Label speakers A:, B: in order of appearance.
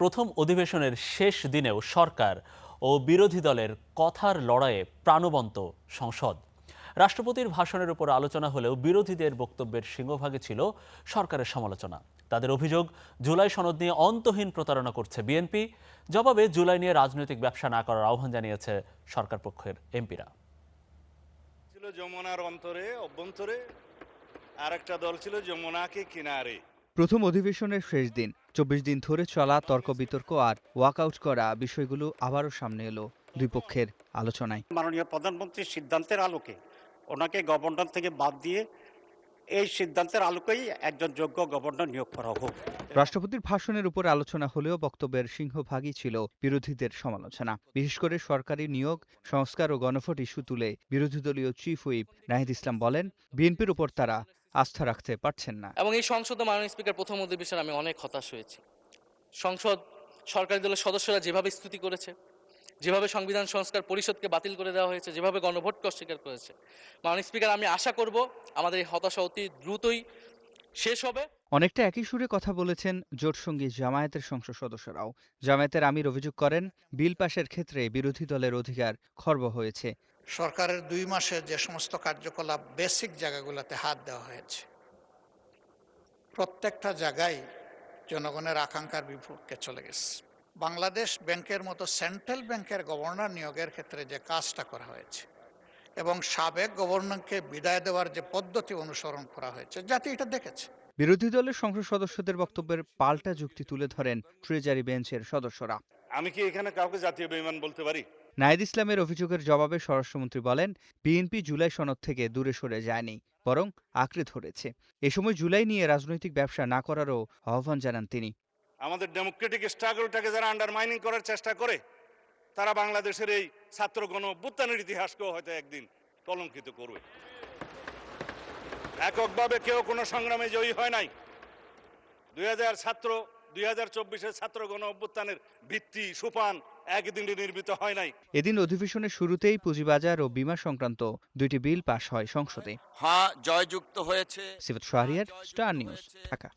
A: প্রথম অধিবেশনের শেষ দিনেও সরকার ও বিরোধী দলের কথার লড়াইয়ে প্রাণবন্ত সংসদ। রাষ্ট্রপতির ভাষণের উপর আলোচনা হলেও বিরোধীদের বক্তব্যের সিংহভাগে ছিল সরকারের সমালোচনা। তাদের অভিযোগ, জুলাই সনদ নিয়ে অন্তহীন প্রতারণা করছে বিএনপি। জবাবে জুলাই নিয়ে রাজনৈতিক ব্যবসা না করার আহ্বান জানিয়েছে সরকার পক্ষের এমপিরা।
B: ছিল যমুনার অভ্যন্তরে আর একটা দল ছিল যমুনাকে কিনারে।
C: প্রথম অধিবেশনের শেষ দিন ২৪ দিন ধরে চলা তর্ক বিতর্ক আর ওয়াকআউট করা বিষয়গুলো আবারও সামনে এলো দুই পক্ষের আলোচনায়।
D: মাননীয় প্রধানমন্ত্রীর সিদ্ধান্তের আলোকে ওনাকে গভর্নর থেকে বাদ দিয়ে এই সিদ্ধান্তের আলোকেই একজন যোগ্য গভর্নর নিয়োগ করা হোক।
C: রাষ্ট্রপতির ভাষণের উপর আলোচনা হলেও বক্তব্যের সিংহভাগই ছিল বিরোধীদের সমালোচনা। বিশেষ করে সরকারি নিয়োগ, সংস্কার ও গণভোট ইস্যু তুলে বিরোধী দলীয় চিফ হুইপ নাহিদ ইসলাম বলেন, বিএনপির উপর তারা আস্থা রাখতে পারছেন না।
E: এবং এই সংসদে মাননীয় স্পিকার প্রথম অধিবেশনে আমি অনেক হতাশ হয়েছি। সংসদ সরকারি দলের সদস্যরা যেভাবে স্তুতি করেছে, যেভাবে সংবিধান সংস্কার পরিষদকে বাতিল করে দেওয়া হয়েছে, যেভাবে গণভোটকে অস্বীকার করেছে, মাননীয় স্পিকার আমি আশা করব আমাদের এই হতাশা অতি দ্রুতই শেষ হবে।
C: অনেকটা একই সুরে কথা বলেছেন জোটসঙ্গী জামায়াতের সংসদ সদস্যরাও। জামায়াতের আমির অভিযোগ করেন, বিল পাশের ক্ষেত্রে বিরোধী দলের অধিকার খর্ব হয়েছে।
F: সরকারের ২ মাসে যে সমস্ত কার্যকলাপ বেসিক জায়গাগুলোতে হাত দেওয়া হয়েছে, প্রত্যেকটা জায়গায় জনগণের আকাঙ্ক্ষার বিপক্ষে চলে গেছে। বাংলাদেশ ব্যাংকের মতো সেন্ট্রাল ব্যাংকের গভর্নর নিয়োগের ক্ষেত্রে যে কাজটা করা হয়েছে এবং সাবেক গভর্নরকে বিদায় দেওয়ার যে পদ্ধতি অনুসরণ করা হয়েছে, জাতি এটা দেখেছে।
C: বিরোধী দলের সংসদ সদস্যদের বক্তব্যের পাল্টা যুক্তি তুলে ধরেন ট্রেজারি বেঞ্চের সদস্যরা।
B: আমি কি এখানে কাউকে জাতীয় বেঈমান বলতে পারি?
C: নাহিদ ইসলামের অভিযোগের জবাবে স্বরাষ্ট্রমন্ত্রী বলেন, বিএনপি জুলাই সনদ থেকে দূরে সরে যায়নি, বরং আঁকড়ে ধরেছে। এ সময় জুলাই নিয়ে রাজনৈতিক ব্যবসা না করারও আহ্বান জানান তিনি।
B: আমাদের ডেমোক্রেটিক স্ট্রাগলটাকে যারা আন্ডারমাইনিং করার চেষ্টা করে, তারা বাংলাদেশের এই ছাত্র গণ অভ্যুত্থানের ইতিহাসকেও হয়তো একদিন কলঙ্কিত করবে। এককভাবে কেউ কোনো সংগ্রামে জয়ী হয় নাই। 2024-এর ছাত্র গণ অভ্যুত্থানের ভিত্তি সোপান একদিনে নির্মিত হয় নাই।
C: এদিন অধিবেশনের শুরুতেই পুঁজিবাজার ও বীমা সংক্রান্ত দুইটি বিল পাশ হয় সংসদে।
G: জয়যুক্ত হয়েছে।
C: সিফাত শাহরিয়ার, স্টার নিউজ, ঢাকা।